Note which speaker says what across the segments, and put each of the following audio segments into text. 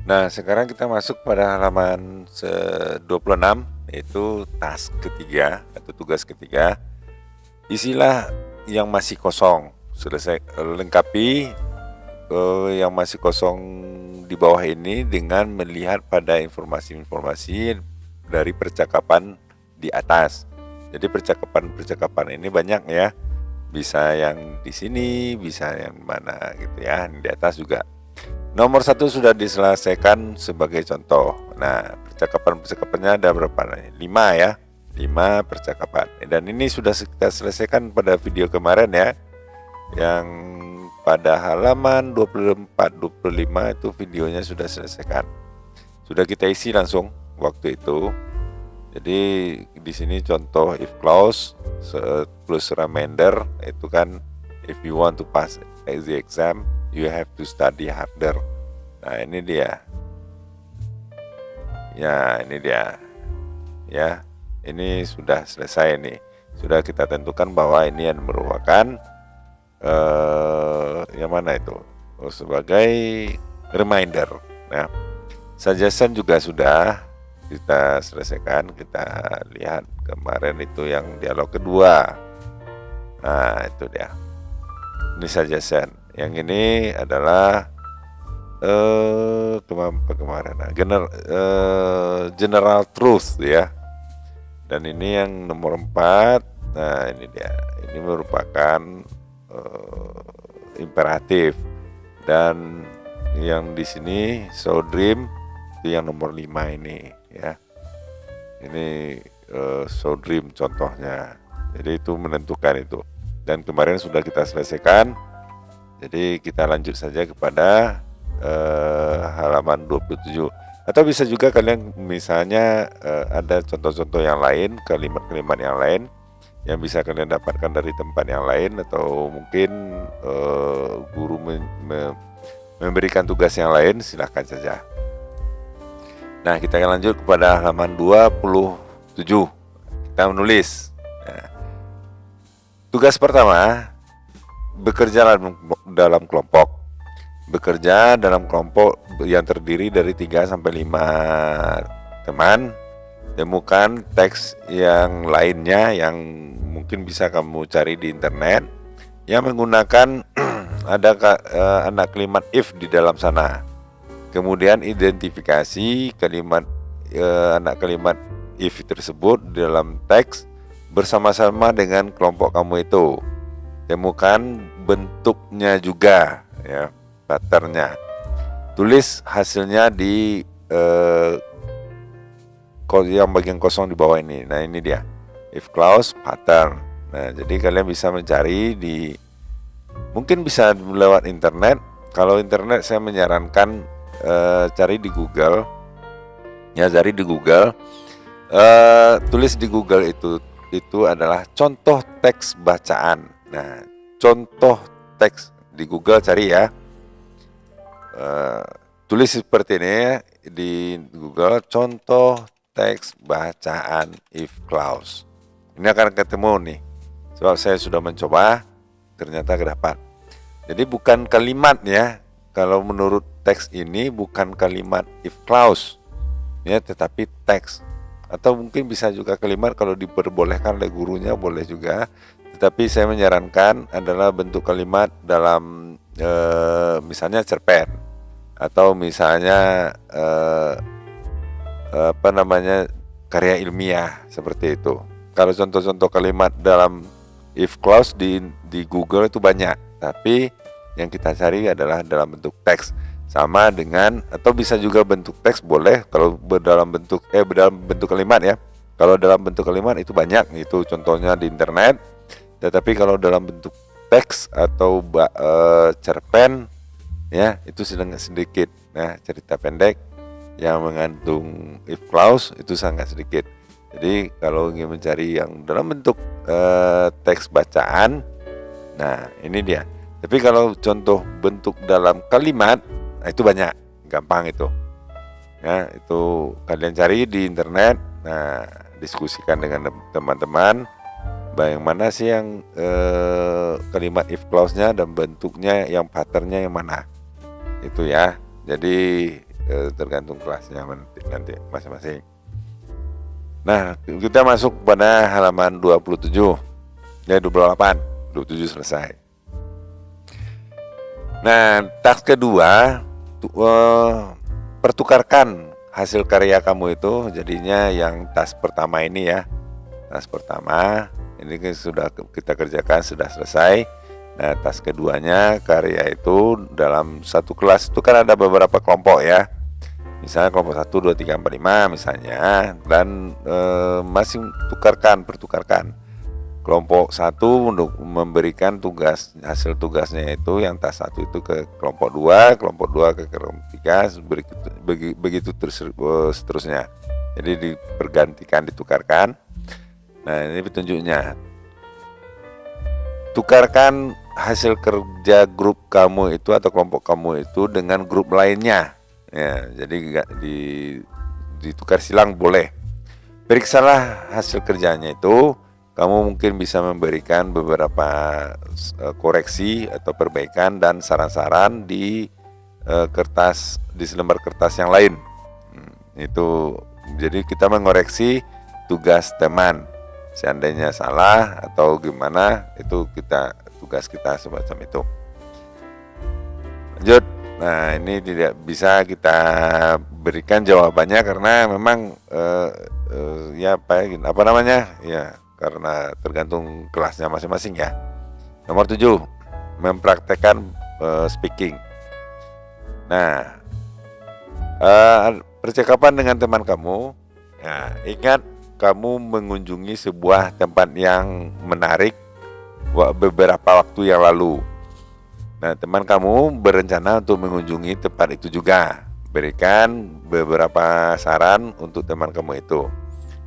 Speaker 1: Nah, sekarang kita masuk pada halaman 26, yaitu task ketiga atau tugas ketiga. Isilah yang masih kosong. Selesai, lengkapi yang masih kosong di bawah ini dengan melihat pada informasi-informasi dari percakapan di atas. Jadi percakapan-percakapan ini banyak ya. Bisa yang di sini, bisa yang mana gitu ya. Di atas juga. Nomor 1 sudah diselesaikan sebagai contoh. Nah, percakapan-percakapannya ada berapa nih? 5 ya. 5 percakapan. Dan ini sudah kita selesaikan pada video kemarin ya. Yang pada halaman 24-25 itu videonya sudah selesaikan. Sudah kita isi langsung waktu itu. Jadi di sini contoh if clause plus reminder itu kan if you want to pass the exam you have to study harder. Nah, ini dia. Ya, ini dia. Ya, ini sudah selesai nih. Sudah kita tentukan bahwa ini yang merupakan yang mana itu? Sebagai reminder. Nah, suggestion juga sudah kita selesaikan. Kita lihat kemarin itu yang dialog kedua. Nah, itu dia. Ini suggestion. Yang ini adalah kemarin general truth ya. Dan ini yang nomor 4. Nah, ini dia. Ini merupakan imperatif. Dan yang di sini so dream itu yang nomor 5 ini ya. Ini so dream contohnya. Jadi itu menentukan itu. Dan kemarin sudah kita selesaikan. Jadi kita lanjut saja kepada halaman 27. Atau bisa juga kalian misalnya ada contoh-contoh yang lain, kalimat-kalimat yang lain yang bisa kalian dapatkan dari tempat yang lain, atau mungkin guru memberikan tugas yang lain, silahkan saja. Nah, kita akan lanjut kepada halaman 27. Kita menulis. Nah, tugas pertama, bekerja dalam kelompok. Bekerja dalam kelompok yang terdiri dari 3 sampai 5 teman. Temukan teks yang lainnya yang mungkin bisa kamu cari di internet yang menggunakan ada anak kalimat if di dalam sana. Kemudian identifikasi kalimat anak kalimat if tersebut dalam teks bersama-sama dengan kelompok kamu itu. Temukan bentuknya juga ya, patternnya. Tulis hasilnya di yang bagian kosong di bawah ini. Nah, ini dia. If clause pattern. Nah, jadi kalian bisa mencari di, mungkin bisa lewat internet. Kalau internet saya menyarankan cari di Google. Ya, cari di Google. Tulis di Google itu adalah contoh teks bacaan. Nah, contoh teks di Google cari ya. Tulis seperti ini ya, di Google, contoh teks bacaan if clause. Ini akan ketemu nih. Sebab saya sudah mencoba, ternyata dapat. Jadi bukan kalimat ya. Kalau menurut teks ini bukan kalimat if clause ya, tetapi teks. Atau mungkin bisa juga kalimat kalau diperbolehkan oleh gurunya, boleh juga. Tetapi saya menyarankan adalah bentuk kalimat dalam misalnya cerpen, atau misalnya karya ilmiah seperti itu. Kalau contoh-contoh kalimat dalam if clause di Google itu banyak, tapi yang kita cari adalah dalam bentuk teks, sama dengan, atau bisa juga bentuk teks boleh kalau dalam bentuk kalimat ya. Kalau dalam bentuk kalimat itu banyak, itu contohnya di internet. Tetapi kalau dalam bentuk teks atau cerpen ya, itu sedikit. Nah, cerita pendek yang mengandung if clause itu sangat sedikit. Jadi kalau ingin mencari yang dalam bentuk teks bacaan, nah ini dia. Tapi kalau contoh bentuk dalam kalimat, nah itu banyak, gampang itu. Ya, itu kalian cari di internet. Nah, diskusikan dengan teman-teman. Bagaimana sih yang kalimat if clause-nya dan bentuknya, yang pattern-nya yang mana? Itu ya. Jadi tergantung kelasnya nanti masing-masing. Nah, kita masuk pada halaman 27, ya 28, 27 selesai. Nah, task kedua, pertukarkan hasil karya kamu itu. Jadinya yang task pertama ini ya, task pertama ini sudah kita kerjakan, sudah selesai. Nah, task keduanya, karya itu dalam satu kelas itu kan ada beberapa kelompok ya. Misalnya kelompok 1, 2, 3, 4, 5 misalnya. Dan masing pertukarkan. Kelompok 1 untuk memberikan tugas, hasil tugasnya itu yang task 1 itu ke kelompok 2, kelompok 2 ke kelompok 3, begitu terus seterusnya. Jadi dipergantikan, ditukarkan. Nah, ini petunjuknya. Tukarkan hasil kerja grup kamu itu atau kelompok kamu itu dengan grup lainnya. Ya, jadi ditukar silang boleh. Periksalah hasil kerjanya itu. Kamu mungkin bisa memberikan beberapa koreksi atau perbaikan dan saran-saran di kertas, di selembar kertas yang lain. Itu jadi kita mengoreksi tugas teman. Seandainya salah atau gimana, itu tugas kita semacam itu. Lanjut. Nah, ini tidak bisa kita berikan jawabannya karena memang apa namanya? Ya, karena tergantung kelasnya masing-masing ya. Nomor 7, mempraktekkan speaking. Nah, percakapan dengan teman kamu. Nah, ingat kamu mengunjungi sebuah tempat yang menarik beberapa waktu yang lalu. Nah, teman kamu berencana untuk mengunjungi tempat itu juga. Berikan beberapa saran untuk teman kamu itu.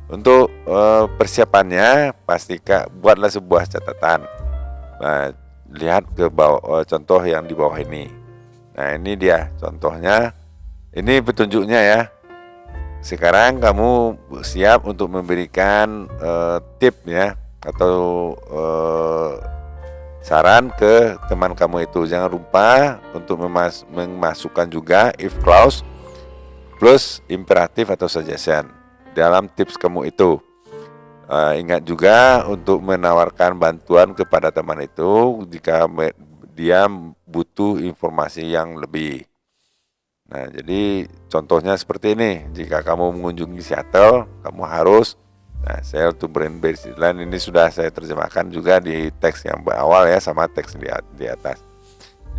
Speaker 1: Untuk persiapannya, pastikan buatlah sebuah catatan. Nah, lihat ke bawah, contoh yang di bawah ini. Nah, ini dia contohnya. Ini petunjuknya ya. Sekarang kamu siap untuk memberikan tip ya, atau saran ke teman kamu itu. Jangan lupa untuk memasukkan juga if clause plus imperatif atau suggestion dalam tips kamu itu. Ingat juga untuk menawarkan bantuan kepada teman itu jika dia butuh informasi yang lebih. Nah, jadi contohnya seperti ini. Jika kamu mengunjungi Seattle, kamu harus sail to brain based line. Ini sudah saya terjemahkan juga di teks yang awal ya, sama teks di atas.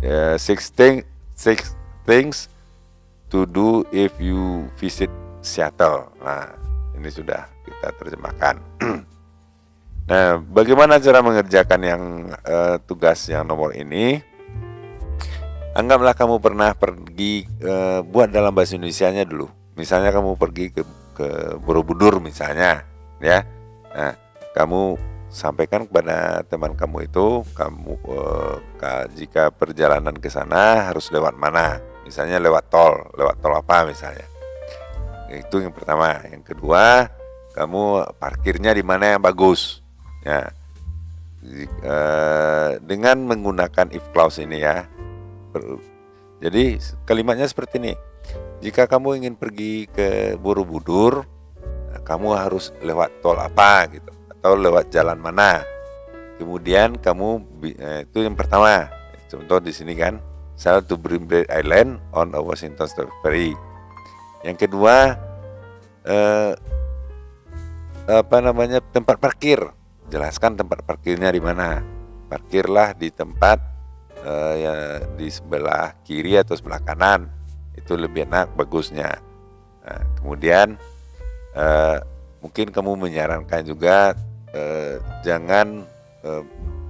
Speaker 1: 6 things to do if you visit Seattle. Nah, ini sudah kita terjemahkan. Nah, bagaimana cara mengerjakan yang tugas yang nomor ini? Anggaplah kamu pernah pergi buat dalam bahasa Indonesianya dulu. Misalnya kamu pergi ke Borobudur misalnya, ya. Nah, kamu sampaikan kepada teman kamu itu, jika perjalanan ke sana harus lewat mana? Misalnya lewat tol apa misalnya. Itu yang pertama. Yang kedua, kamu parkirnya di mana yang bagus. Ya. Dengan menggunakan if clause ini ya. Jadi kalimatnya seperti ini. Jika kamu ingin pergi ke Borobudur, kamu harus lewat tol apa gitu, atau lewat jalan mana. Kemudian kamu itu yang pertama. Contoh di sini kan, sail to Braintree Island on a Washington State Ferry. Yang kedua, tempat parkir. Jelaskan tempat parkirnya di mana. Parkirlah di tempat ya di sebelah kiri atau sebelah kanan, itu lebih enak bagusnya. Nah, kemudian mungkin kamu menyarankan juga jangan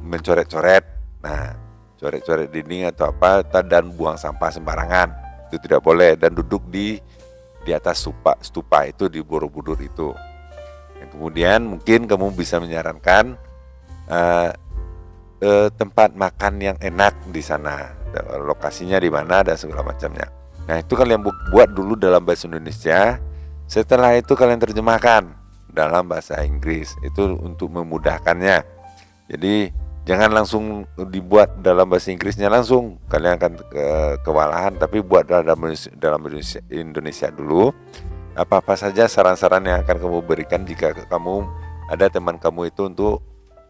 Speaker 1: mencoret-coret. Nah, coret-coret dinding atau apa, dan buang sampah sembarangan, itu tidak boleh. Dan duduk di atas stupa itu di Borobudur itu. Yang kemudian mungkin kamu bisa menyarankan tempat makan yang enak di sana, lokasinya di mana dan segala macamnya. Nah, itu kalian buat dulu dalam bahasa Indonesia. Setelah itu kalian terjemahkan dalam bahasa Inggris. Itu untuk memudahkannya. Jadi Jangan langsung dibuat dalam bahasa Inggrisnya langsung, kalian akan kewalahan. Tapi buat dalam Indonesia dulu. Apa-apa saja saran-saran yang akan kamu berikan jika kamu ada teman kamu itu untuk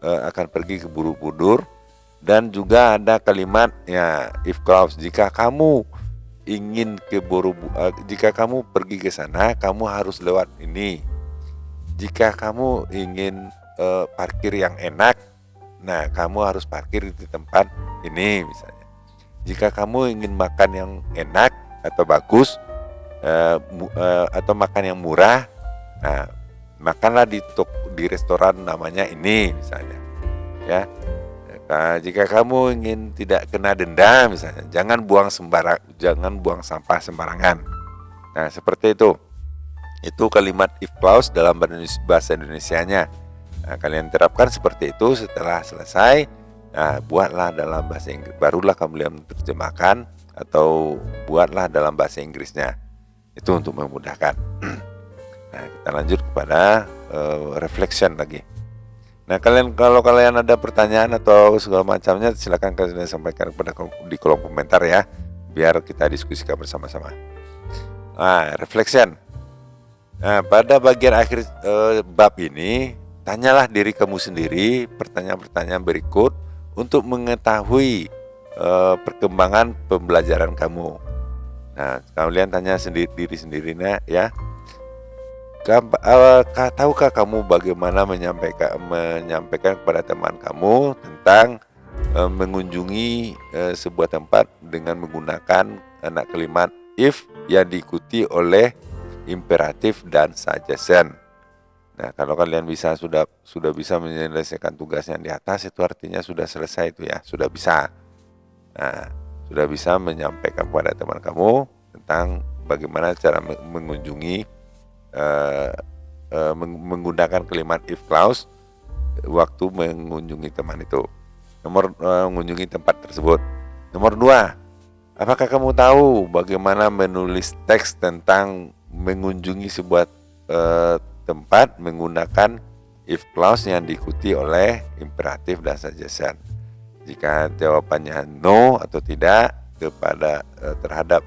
Speaker 1: akan pergi ke Borobudur. Dan juga ada kalimat ya, if clause, jika kamu ingin ke Borobudur, jika kamu pergi ke sana, kamu harus lewat ini. Jika kamu ingin parkir yang enak, nah kamu harus parkir di tempat ini misalnya. Jika kamu ingin makan yang enak atau bagus, atau makan yang murah, nah makanlah di restoran namanya ini misalnya, ya. Nah, jika kamu ingin tidak kena denda misalnya, jangan buang sampah sembarangan. Nah, seperti itu. Itu kalimat if clause dalam bahasa Indonesianya. Nah, kalian terapkan seperti itu. Setelah selesai, nah, buatlah dalam bahasa Inggris. Barulah kamu lihat menerjemahkan atau buatlah dalam bahasa Inggrisnya. Itu untuk memudahkan. Nah, kita lanjut kepada reflection lagi. Nah, kalau kalian ada pertanyaan atau segala macamnya, silakan kalian sampaikan di kolom komentar ya, biar kita diskusikan bersama-sama. Nah, reflection. Nah, pada bagian akhir bab ini, tanyalah diri kamu sendiri pertanyaan-pertanyaan berikut untuk mengetahui perkembangan pembelajaran kamu. Nah, kalian tanya diri sendiri ya. Tahukah kamu bagaimana menyampaikan kepada teman kamu tentang mengunjungi sebuah tempat dengan menggunakan kalimat if yang diikuti oleh imperatif dan suggestion. Nah, kalau kalian sudah bisa menyelesaikan tugas yang di atas, itu artinya sudah selesai itu ya, sudah bisa. Nah, sudah bisa menyampaikan kepada teman kamu tentang bagaimana cara mengunjungi menggunakan kalimat if clause waktu mengunjungi teman itu. Mengunjungi tempat tersebut. Nomor 2, apakah kamu tahu bagaimana menulis teks tentang mengunjungi sebuah tempat menggunakan if clause yang diikuti oleh imperatif dan suggestion? Jika jawabannya no atau tidak terhadap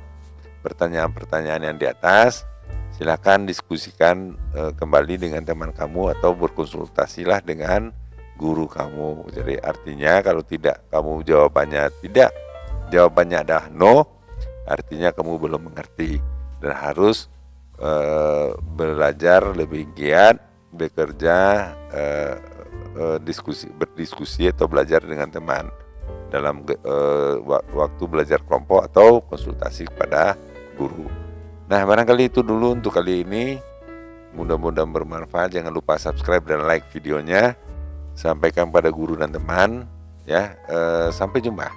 Speaker 1: pertanyaan-pertanyaan yang di atas, silakan diskusikan kembali dengan teman kamu atau berkonsultasilah dengan guru kamu. Jadi artinya kalau jawabannya adalah no, artinya kamu belum mengerti dan harus belajar lebih giat, bekerja, berdiskusi atau belajar dengan teman dalam waktu belajar kelompok atau konsultasi kepada guru. Nah, barangkali itu dulu untuk kali ini. Mudah-mudahan bermanfaat. Jangan lupa subscribe dan like videonya. Sampaikan pada guru dan teman ya. Sampai jumpa.